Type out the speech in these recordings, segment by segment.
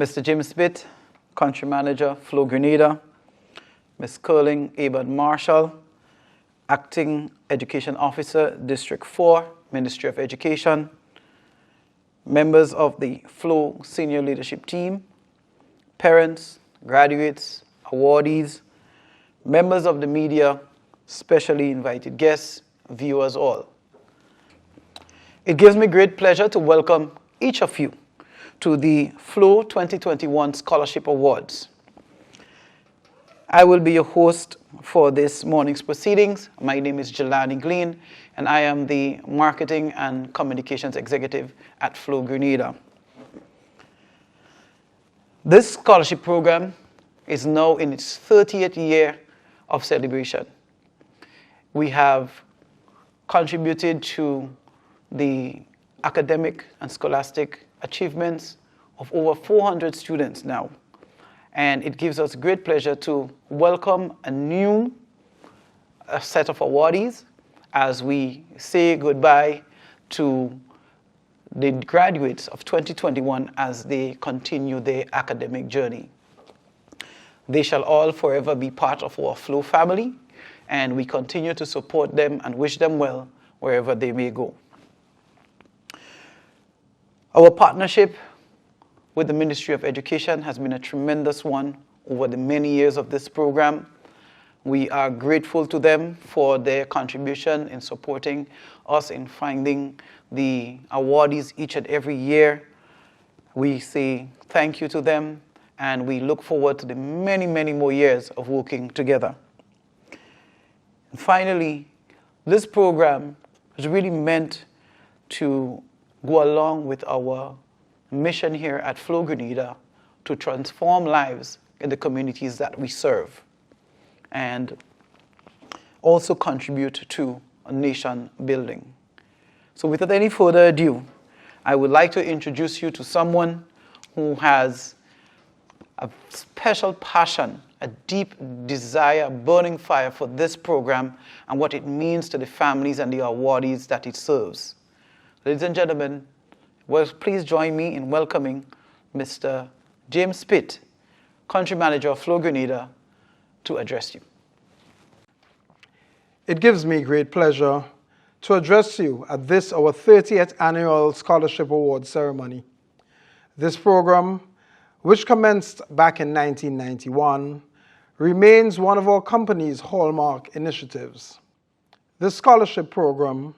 Mr. Jim Spitt, Country Manager, Flow Grenada, Ms. Curling Abad Marshall, Acting Education Officer, District 4, Ministry of Education, members of the Flow Senior Leadership Team, parents, graduates, awardees, members of the media, specially invited guests, viewers all. It gives me great pleasure to welcome each of you to the Flow 2021 Scholarship Awards. I will be your host for this morning's proceedings. My name is Jelani Glean, and I am the Marketing and Communications Executive at Flow Grenada. This scholarship program is now in its 30th year of celebration. We have contributed to the academic and scholastic achievements of over 400 students now. And it gives us great pleasure to welcome a new set of awardees as we say goodbye to the graduates of 2021 as they continue their academic journey. They shall all forever be part of our Flow family, and we continue to support them and wish them well wherever they may go. Our partnership with the Ministry of Education has been a tremendous one over the many years of this program. We are grateful to them for their contribution in supporting us in finding the awardees each and every year. We say thank you to them, and we look forward to the many, many more years of working together. And finally, this program is really meant to go along with our mission here at Flow Grenada to transform lives in the communities that we serve and also contribute to a nation building. So without any further ado, I would like to introduce you to someone who has a special passion, a deep desire, a burning fire for this program and what it means to the families and the awardees that it serves. Ladies and gentlemen, please join me in welcoming Mr. James Spitt, Country Manager of Flow Grenada, to address you. It gives me great pleasure to address you at this, our 30th Annual Scholarship Award ceremony. This program, which commenced back in 1991, remains one of our company's hallmark initiatives. This scholarship program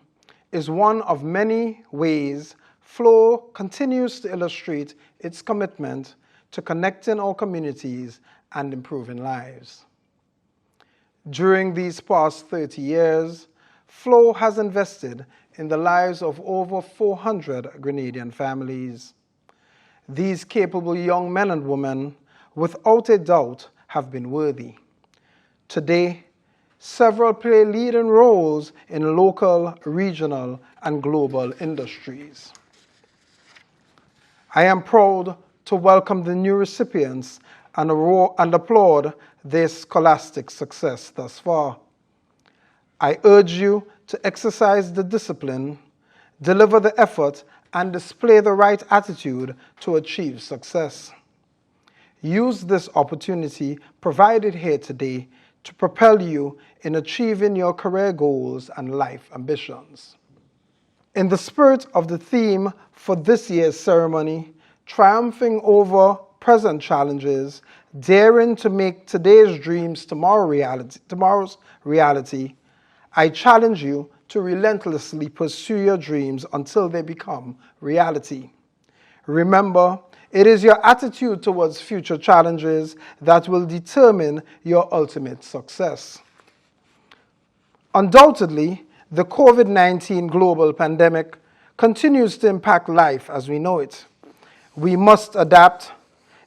is one of many ways Flow continues to illustrate its commitment to connecting our communities and improving lives. During these past 30 years, Flow has invested in the lives of over 400 Grenadian families. These capable young men and women, without a doubt, have been worthy. Today, several play leading roles in local, regional, and global industries. I am proud to welcome the new recipients and applaud their scholastic success thus far. I urge you to exercise the discipline, deliver the effort, and display the right attitude to achieve success. Use this opportunity provided here today to propel you in achieving your career goals and life ambitions. In the spirit of the theme for this year's ceremony, triumphing over present challenges, daring to make today's dreams tomorrow's reality, I challenge you to relentlessly pursue your dreams until they become reality. Remember, it is your attitude towards future challenges that will determine your ultimate success. Undoubtedly, the COVID-19 global pandemic continues to impact life as we know it. We must adapt,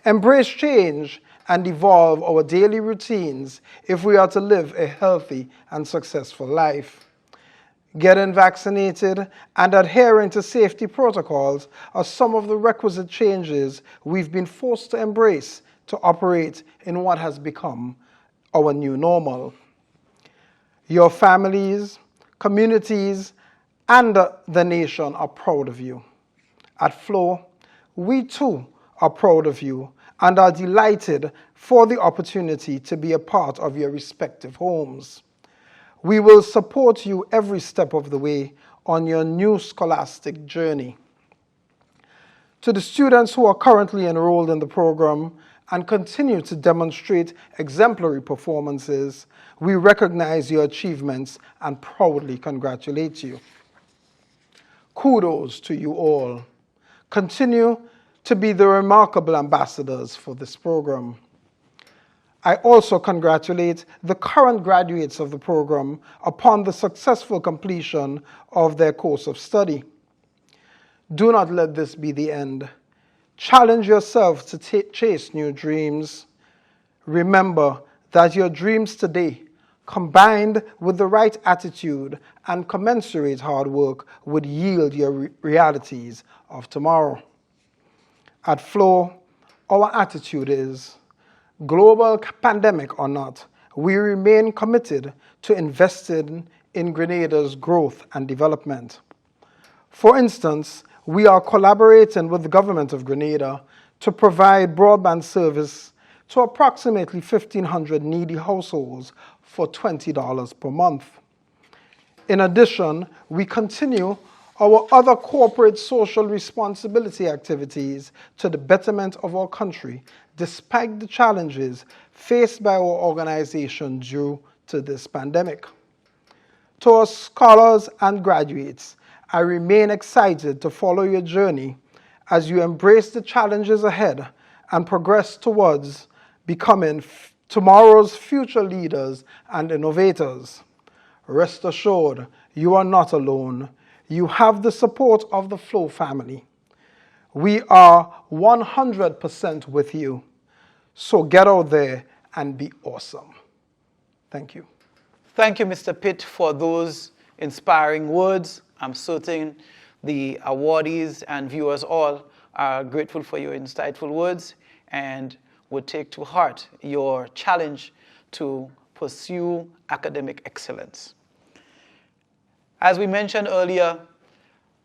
embrace change, and evolve our daily routines if we are to live a healthy and successful life. Getting vaccinated and adhering to safety protocols are some of the requisite changes we've been forced to embrace to operate in what has become our new normal. Your families, communities, and the nation are proud of you. At Flow, we too are proud of you and are delighted for the opportunity to be a part of your respective homes. We will support you every step of the way on your new scholastic journey. To the students who are currently enrolled in the program and continue to demonstrate exemplary performances, we recognize your achievements and proudly congratulate you. Kudos to you all. Continue to be the remarkable ambassadors for this program. I also congratulate the current graduates of the program upon the successful completion of their course of study. Do not let this be the end. Challenge yourself to chase new dreams. Remember that your dreams today, combined with the right attitude and commensurate hard work, would yield your realities of tomorrow. At Flow, our attitude is, global pandemic or not, we remain committed to investing in Grenada's growth and development. For instance, we are collaborating with the government of Grenada to provide broadband service to approximately 1,500 needy households for $20 per month. In addition, we continue our other corporate social responsibility activities to the betterment of our country, despite the challenges faced by our organization due to this pandemic. To our scholars and graduates, I remain excited to follow your journey as you embrace the challenges ahead and progress towards becoming tomorrow's future leaders and innovators. Rest assured, you are not alone. You have the support of the Flow family. We are 100% with you. So get out there and be awesome. Thank you. Thank you, Mr. Pitt, for those inspiring words. I'm certain the awardees and viewers all are grateful for your insightful words and would take to heart your challenge to pursue academic excellence. As we mentioned earlier,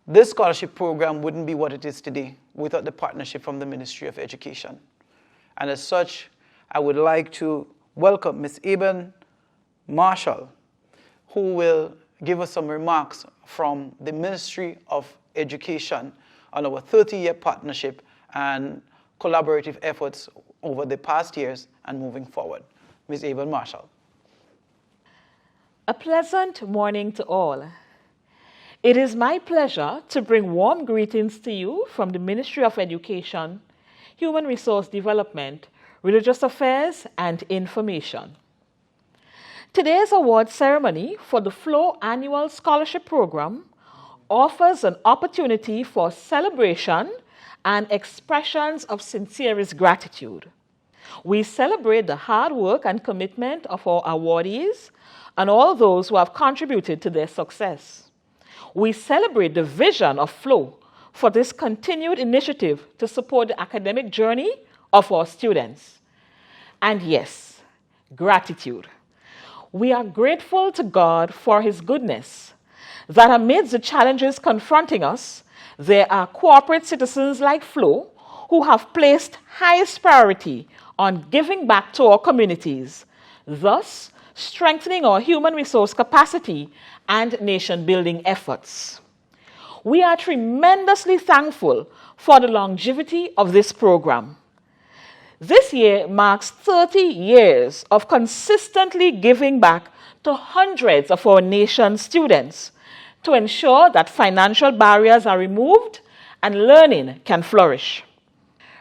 this scholarship program wouldn't be what it is today without the partnership from the Ministry of Education. And as such, I would like to welcome Ms. Eben Marshall, who will give us some remarks from the Ministry of Education on our 30-year partnership and collaborative efforts over the past years and moving forward. Ms. Eben Marshall. A pleasant morning to all. It is my pleasure to bring warm greetings to you from the Ministry of Education, Human Resource Development, Religious Affairs, and Information. Today's award ceremony for the Flow Annual Scholarship Program offers an opportunity for celebration and expressions of sincerest gratitude. We celebrate the hard work and commitment of our awardees and all those who have contributed to their success. We celebrate the vision of Flow for this continued initiative to support the academic journey of our students. And yes, gratitude. We are grateful to God for His goodness, that amidst the challenges confronting us, there are corporate citizens like Flow who have placed highest priority on giving back to our communities, thus strengthening our human resource capacity and nation-building efforts. We are tremendously thankful for the longevity of this program. This year marks 30 years of consistently giving back to hundreds of our nation's students to ensure that financial barriers are removed and learning can flourish.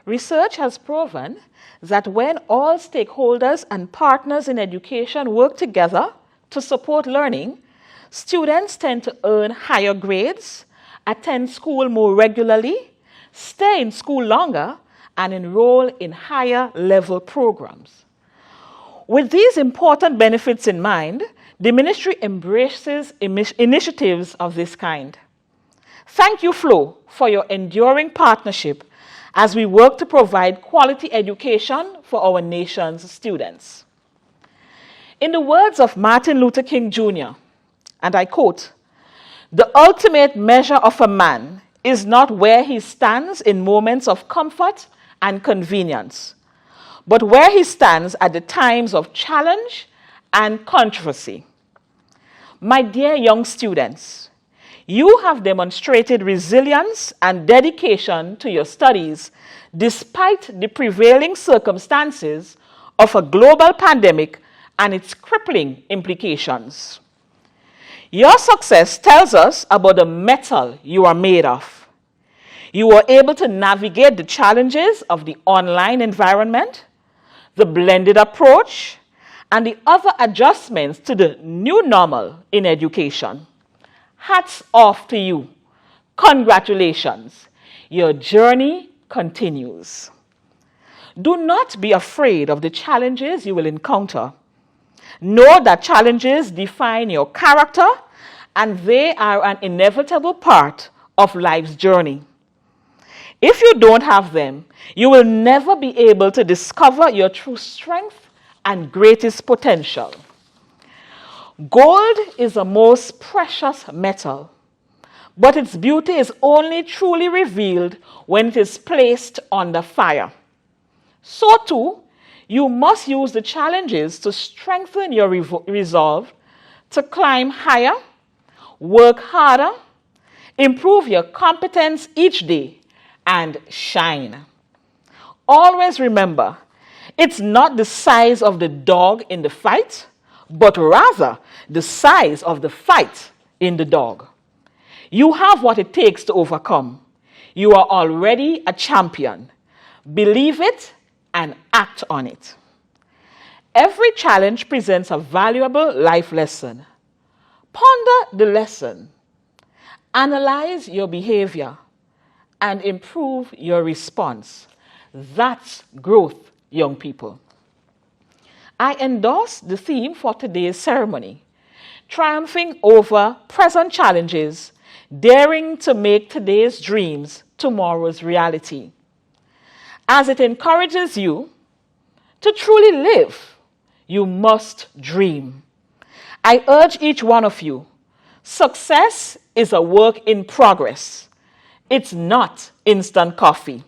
Research has proven that when all stakeholders and partners in education work together to support learning, students tend to earn higher grades, attend school more regularly, stay in school longer, and enroll in higher level programs. With these important benefits in mind, the ministry embraces initiatives of this kind. Thank you, Flow, for your enduring partnership as we work to provide quality education for our nation's students. In the words of Martin Luther King Jr., and I quote, "The ultimate measure of a man is not where he stands in moments of comfort and convenience, but where he stands at the times of challenge and controversy. My dear young students, you have demonstrated resilience and dedication to your studies despite the prevailing circumstances of a global pandemic and its crippling implications. Your success tells us about the metal you are made of. You were able to navigate the challenges of the online environment, the blended approach, and the other adjustments to the new normal in education. Hats off to you. Congratulations. Your journey continues. Do not be afraid of the challenges you will encounter. Know that challenges define your character and they are an inevitable part of life's journey. If you don't have them, you will never be able to discover your true strength and greatest potential. Gold is a most precious metal, but its beauty is only truly revealed when it is placed under fire. So too, you must use the challenges to strengthen your resolve to climb higher, work harder, improve your competence each day, and shine. Always remember, it's not the size of the dog in the fight, but rather the size of the fight in the dog. You have what it takes to overcome. You are already a champion. Believe it and act on it. Every challenge presents a valuable life lesson. Ponder the lesson. Analyze your behavior and improve your response. That's growth, young people. I endorse the theme for today's ceremony, triumphing over present challenges, daring to make today's dreams tomorrow's reality. As it encourages you to truly live, you must dream. I urge each one of you, success is a work in progress. It's not instant coffee.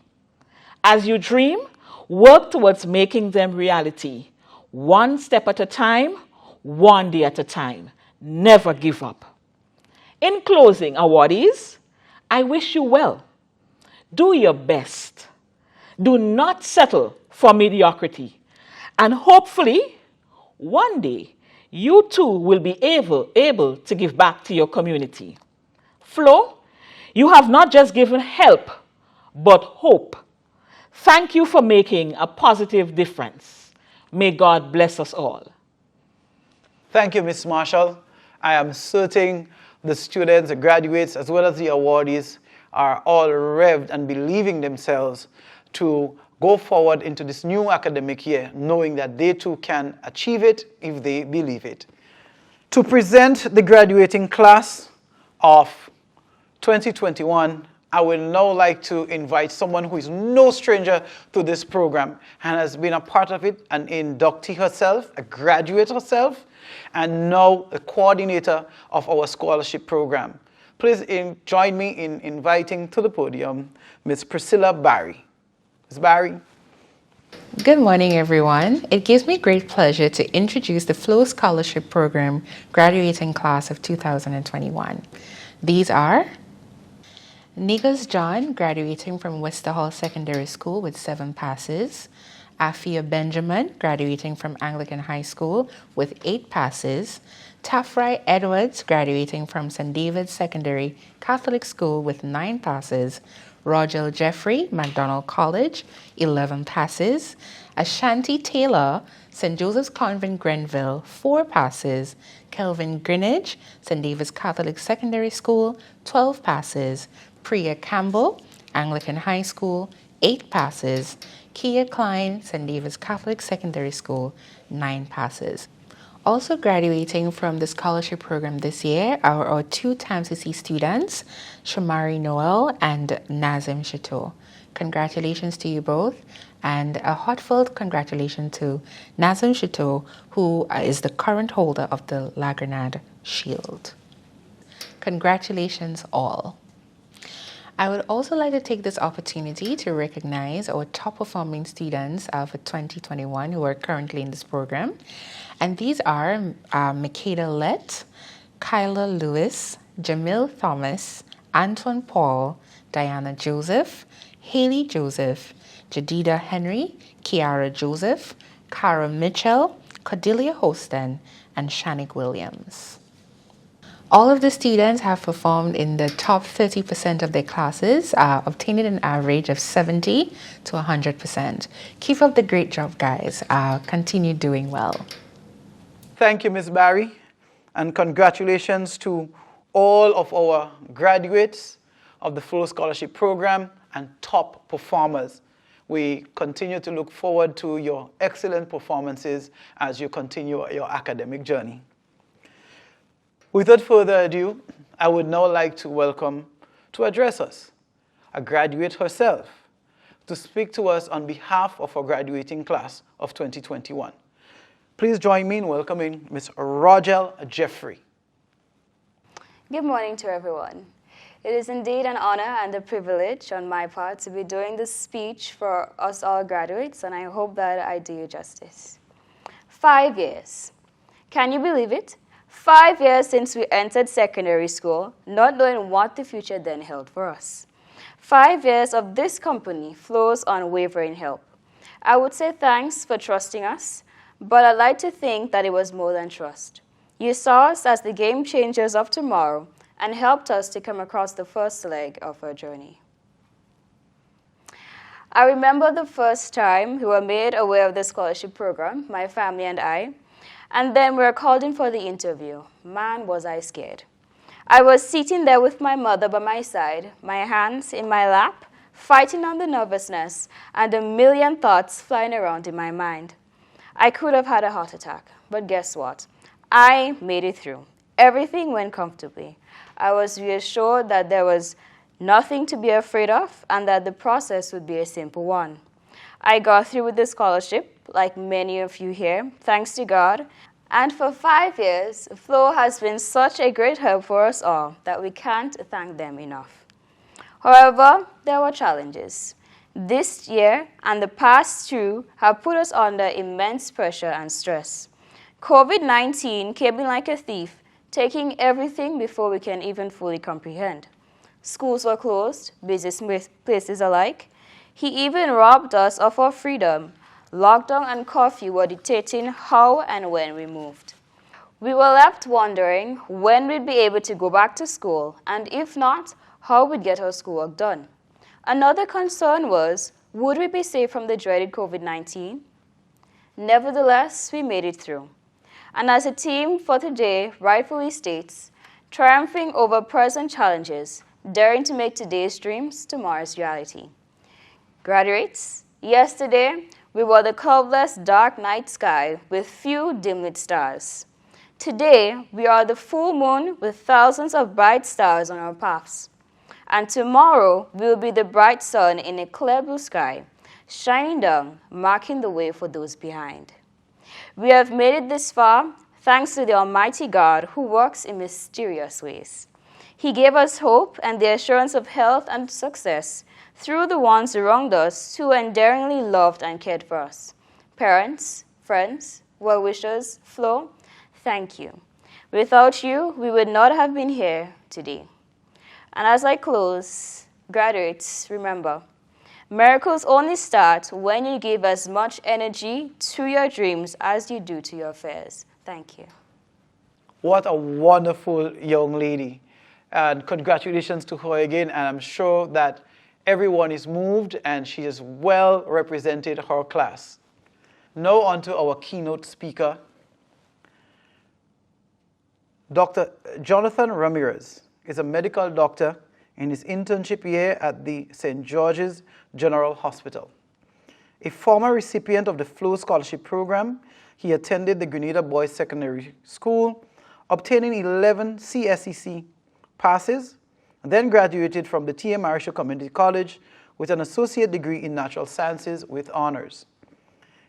As you dream, work towards making them reality. One step at a time, one day at a time. Never give up. In closing, awardees, I wish you well. Do your best. Do not settle for mediocrity. And hopefully, one day, you too will be able to give back to your community. Flo, you have not just given help, but hope. Thank you for making a positive difference. May God bless us all. Thank you, Ms. Marshall. I am certain the students, the graduates, as well as the awardees are all revved and believing themselves to go forward into this new academic year, knowing that they too can achieve it if they believe it. To present the graduating class of 2021, I would now like to invite someone who is no stranger to this program and has been a part of it, an inductee herself, a graduate herself, and now a coordinator of our scholarship program. Please join me in inviting to the podium Ms. Priscilla Barry. Ms. Barry. Good morning, everyone. It gives me great pleasure to introduce the Flow Scholarship Program graduating class of 2021. These are Negus John, graduating from Westerhall Secondary School with 7 passes. Afia Benjamin, graduating from Anglican High School with 8 passes. Tafrai Edwards, graduating from St. David's Secondary Catholic School with 9 passes. Roger Jeffrey, MacDonald College, 11 passes. Ashanti Taylor, St. Joseph's Convent, Grenville, 4 passes. Kelvin Greenidge, St. David's Catholic Secondary School, 12 passes. Priya Campbell, Anglican High School, 8 passes. Kia Klein, St. David's Catholic Secondary School, 9 passes. Also graduating from the scholarship program this year are our 2 TAMCC students, Shamari Noel and Nazim Chateau. Congratulations to you both, and a heartfelt congratulations to Nazim Chateau, who is the current holder of the La Grenade Shield. Congratulations all. I would also like to take this opportunity to recognize our top performing students for 2021 who are currently in this program. And these are Makeda Lett, Kyla Lewis, Jamil Thomas, Antoine Paul, Diana Joseph, Haley Joseph, Jadida Henry, Kiara Joseph, Cara Mitchell, Cordelia Hostin, and Shanik Williams. All of the students have performed in the top 30% of their classes, obtaining an average of 70 to 100%. Keep up the great job, guys. Continue doing well. Thank you, Ms. Barry, and congratulations to all of our graduates of the Flow Scholarship Program and top performers. We continue to look forward to your excellent performances as you continue your academic journey. Without further ado, I would now like to welcome to address us a graduate herself to speak to us on behalf of our graduating class of 2021. Please join me in welcoming Ms. Rogel Jeffrey. Good morning to everyone. It is indeed an honor and a privilege on my part to be doing this speech for us all graduates, and I hope that I do you justice. 5 years. Can you believe it? 5 years since we entered secondary school, not knowing what the future then held for us. 5 years of this company Flow's unwavering help. I would say thanks for trusting us, but I'd like to think that it was more than trust. You saw us as the game changers of tomorrow and helped us to come across the first leg of our journey. I remember the first time we were made aware of the scholarship program, my family and I, and then we were called in for the interview. Man, was I scared. I was sitting there with my mother by my side, my hands in my lap, fighting on the nervousness and a million thoughts flying around in my mind. I could have had a heart attack, but guess what? I made it through. Everything went comfortably. I was reassured that there was nothing to be afraid of and that the process would be a simple one. I got through with the scholarship, like many of you here, thanks to God. And for 5 years, Flow has been such a great help for us all that we can't thank them enough. However, there were challenges. This year and the past two have put us under immense pressure and stress. COVID-19 came in like a thief, taking everything before we can even fully comprehend. Schools were closed, business places alike. He even robbed us of our freedom. Lockdown and curfew were dictating how and when we moved. We were left wondering when we'd be able to go back to school, and if not, how we'd get our schoolwork done. Another concern was, would we be safe from the dreaded COVID-19? Nevertheless, we made it through. And as a team for today rightfully states, triumphing over present challenges, daring to make today's dreams tomorrow's reality. Graduates, yesterday we were the cloudless dark night sky with few dim-lit stars. Today we are the full moon with thousands of bright stars on our paths. And tomorrow we will be the bright sun in a clear blue sky, shining down, marking the way for those behind. We have made it this far thanks to the Almighty God who works in mysterious ways. He gave us hope and the assurance of health and success through the ones around us who endearingly loved and cared for us. Parents, friends, well-wishers, Flow, thank you. Without you, we would not have been here today. And as I close, graduates, remember, miracles only start when you give as much energy to your dreams as you do to your affairs. Thank you. What a wonderful young lady. And congratulations to her again. And I'm sure that everyone is moved and she has well represented her class. Now on to our keynote speaker, Dr. Jonathan Ramirez is a medical doctor in his internship year at the St. George's General Hospital. A former recipient of the Flow Scholarship Program, he attended the Grenada Boys Secondary School, obtaining 11 CSEC passes, and then graduated from the T.M. Marisho Community College with an associate degree in natural sciences with honors.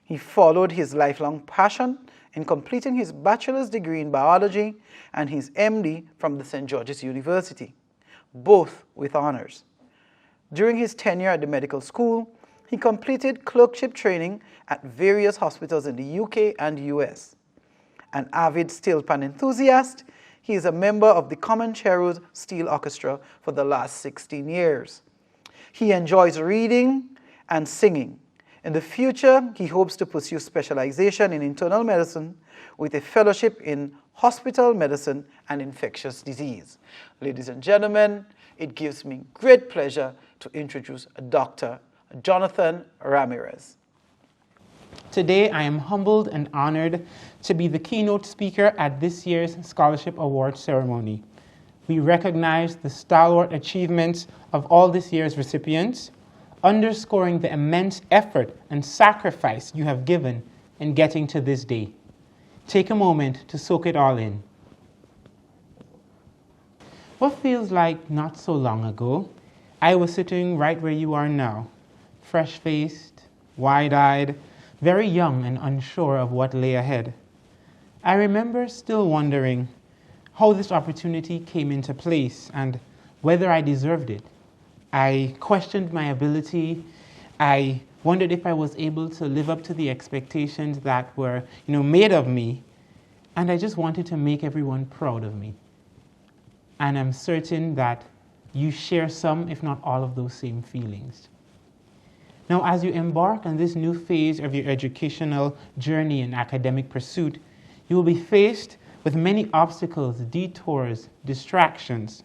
He followed his lifelong passion in completing his bachelor's degree in biology and his MD from the St. George's University, both with honors. During his tenure at the medical school, he completed clerkship training at various hospitals in the UK and US. An avid steel pan enthusiast, he is a member of the Comancheros Steel Orchestra for the last 16 years. He enjoys reading and singing. In the future, he hopes to pursue specialization in internal medicine with a fellowship in hospital medicine and infectious disease. Ladies and gentlemen, it gives me great pleasure to introduce Dr. Jonathan Ramirez. Today, I am humbled and honored to be the keynote speaker at this year's Scholarship Award ceremony. We recognize the stalwart achievements of all this year's recipients, underscoring the immense effort and sacrifice you have given in getting to this day. Take a moment to soak it all in. What feels like not so long ago, I was sitting right where you are now, fresh-faced, wide-eyed, very young and unsure of what lay ahead. I remember still wondering how this opportunity came into place and whether I deserved it. I questioned my ability. I wondered if I was able to live up to the expectations that were, made of me. And I just wanted to make everyone proud of me. And I'm certain that you share some, if not all, of those same feelings. Now, as you embark on this new phase of your educational journey and academic pursuit, you will be faced with many obstacles, detours, distractions.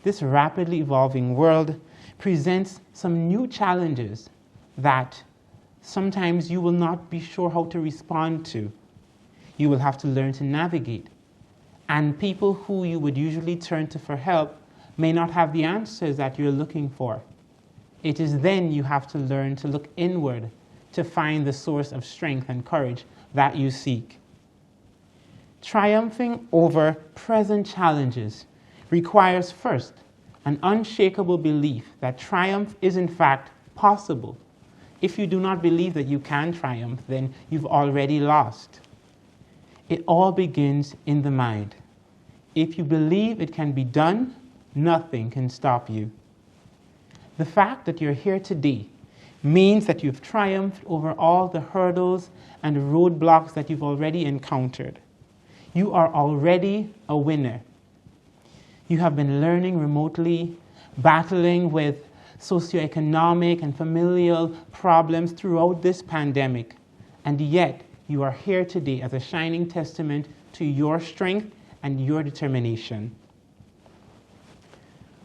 This rapidly evolving world presents some new challenges that sometimes you will not be sure how to respond to. You will have to learn to navigate. And people who you would usually turn to for help may not have the answers that you're looking for. It is then you have to learn to look inward to find the source of strength and courage that you seek. Triumphing over present challenges requires first an unshakable belief that triumph is in fact possible. If you do not believe that you can triumph, then you've already lost. It all begins in the mind. If you believe it can be done, nothing can stop you. The fact that you're here today means that you've triumphed over all the hurdles and roadblocks that you've already encountered. You are already a winner. You have been learning remotely, battling with socioeconomic and familial problems throughout this pandemic, and yet you are here today as a shining testament to your strength and your determination.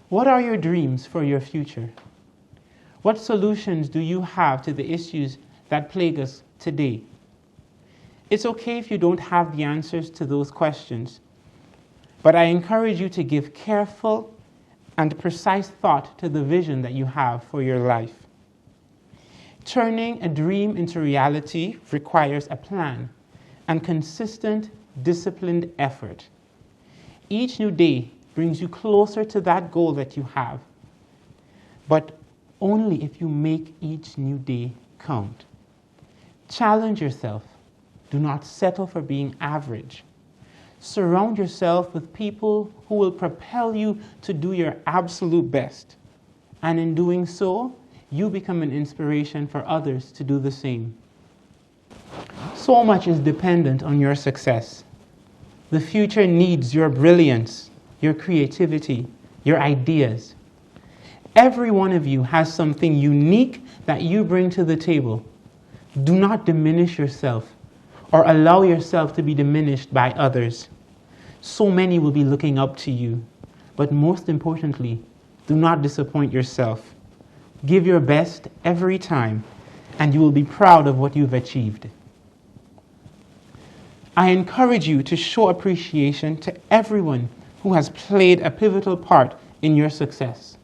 What are your dreams for your future? What solutions do you have to the issues that plague us today? It's okay if you don't have the answers to those questions, but I encourage you to give careful and precise thought to the vision that you have for your life. Turning a dream into reality requires a plan and consistent, disciplined effort. Each new day brings you closer to that goal that you have, but only if you make each new day count. Challenge yourself. Do not settle for being average. Surround yourself with people who will propel you to do your absolute best. And in doing so, you become an inspiration for others to do the same. So much is dependent on your success. The future needs your brilliance, your creativity, your ideas. Every one of you has something unique that you bring to the table. Do not diminish yourself or allow yourself to be diminished by others. So many will be looking up to you. But most importantly, do not disappoint yourself. Give your best every time, and you will be proud of what you've achieved. I encourage you to show appreciation to everyone who has played a pivotal part in your success.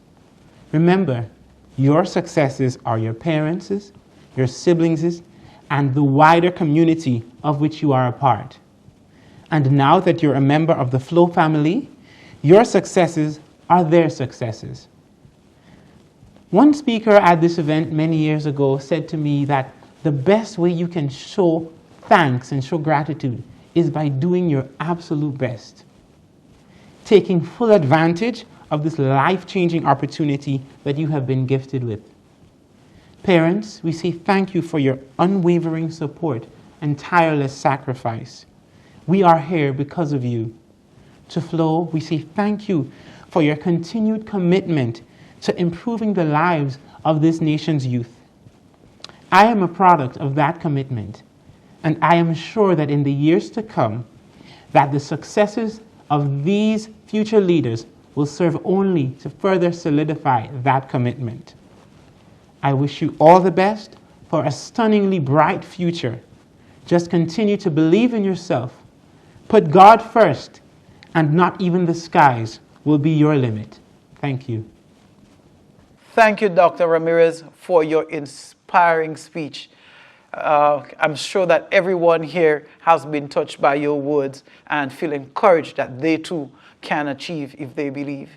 Remember, your successes are your parents', your siblings', and the wider community of which you are a part. And now that you're a member of the Flow family, your successes are their successes. One speaker at this event many years ago said to me that the best way you can show thanks and show gratitude is by doing your absolute best. Taking full advantage of this life-changing opportunity that you have been gifted with. Parents, we say thank you for your unwavering support and tireless sacrifice. We are here because of you. To Flow, we say thank you for your continued commitment to improving the lives of this nation's youth. I am a product of that commitment, and I am sure that in the years to come, that the successes of these future leaders will serve only to further solidify that commitment. I wish you all the best for a stunningly bright future. Just continue to believe in yourself. Put God first, and not even the skies will be your limit. Thank you. Thank you, Dr. Ramirez, for your inspiring speech. I'm sure that everyone here has been touched by your words and feel encouraged that they too can achieve if they believe.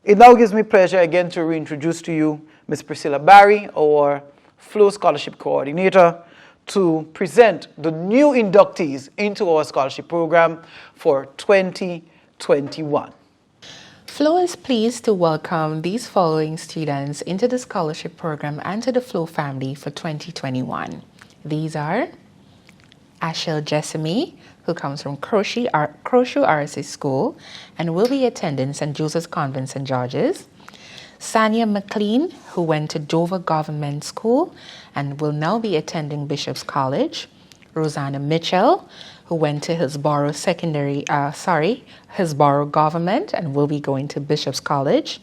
It now gives me pleasure again to reintroduce to you Ms. Priscilla Barry, our Flow Scholarship Coordinator, to present the new inductees into our scholarship program for 2021. Flow is pleased to welcome these following students into the scholarship program and to the Flow family for 2021. These are Ashel Jessamy, who comes from Crochet RSA School and will be attending St. Joseph's Convent, St. George's. Sanya McLean, who went to Dover Government School and will now be attending Bishop's College. Rosanna Mitchell, who went to Hillsborough Hillsborough Government and will be going to Bishop's College.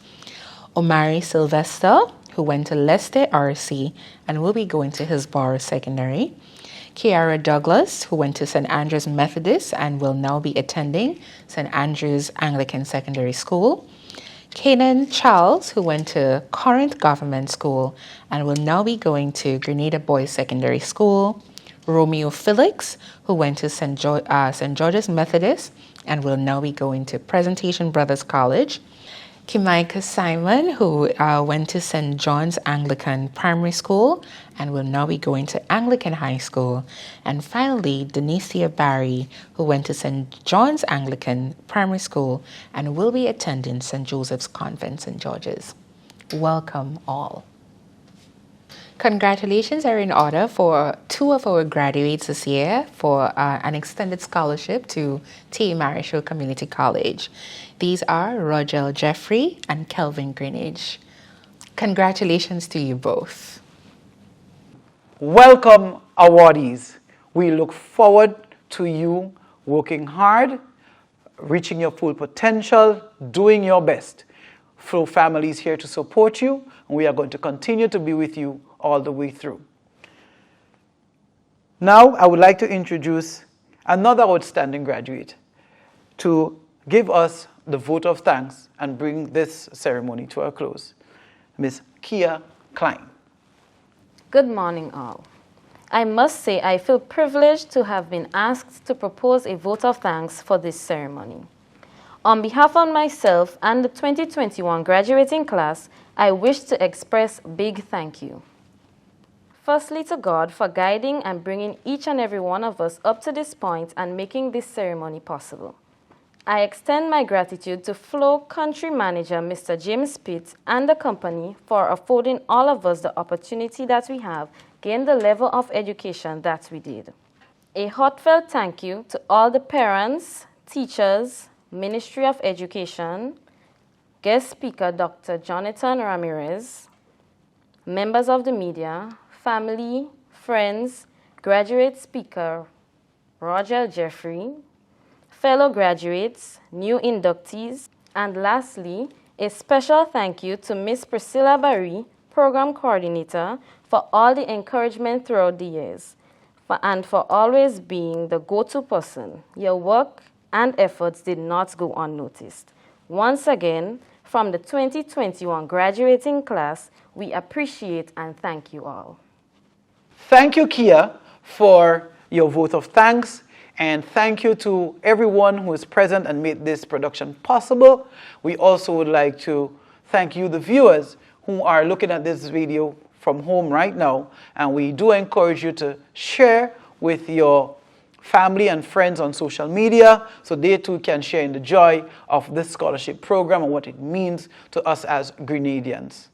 Omari Sylvester, who went to Leicester RC and will be going to Hillsborough Secondary. Kiara Douglas, who went to St. Andrew's Methodist and will now be attending St. Andrew's Anglican Secondary School. Kanan Charles, who went to Corinth Government School and will now be going to Grenada Boys Secondary School. Romeo Felix, who went to St. George's Methodist and will now be going to Presentation Brothers College. Kimaika Simon, who went to St. John's Anglican Primary School and will now be going to Anglican High School. And finally, Denicia Barry, who went to St. John's Anglican Primary School and will be attending St. Joseph's Convent, St. George's. Welcome all. Congratulations are in order for two of our graduates this year for an extended scholarship to T. Marischal Community College. These are Rogel Jeffrey and Kelvin Greenidge. Congratulations to you both. Welcome, awardees. We look forward to you working hard, reaching your full potential, doing your best. Flow family is here to support you, and we are going to continue to be with you all the way through. Now, I would like to introduce another outstanding graduate to give us the vote of thanks and bring this ceremony to a close. Ms. Kia Klein. Good morning, all. I must say I feel privileged to have been asked to propose a vote of thanks for this ceremony. On behalf of myself and the 2021 graduating class, I wish to express a big thank you. Firstly, to God for guiding and bringing each and every one of us up to this point and making this ceremony possible. I extend my gratitude to Flow Country Manager Mr. James Pitt and the company for affording all of us the opportunity that we have gained the level of education that we did. A heartfelt thank you to all the parents, teachers, Ministry of Education, guest speaker Dr. Jonathan Ramirez, members of the media, family, friends, graduate speaker Rogel Jeffrey, fellow graduates, new inductees, and lastly, a special thank you to Ms. Priscilla Barry, Program Coordinator, for all the encouragement throughout the years, and for always being the go-to person. Your work and efforts did not go unnoticed. Once again, from the 2021 graduating class, we appreciate and thank you all. Thank you, Kia, for your vote of thanks, and thank you to everyone who is present and made this production possible. We also would like to thank you, the viewers, who are looking at this video from home right now, and we do encourage you to share with your family and friends on social media so they too can share in the joy of this scholarship program and what it means to us as Grenadians.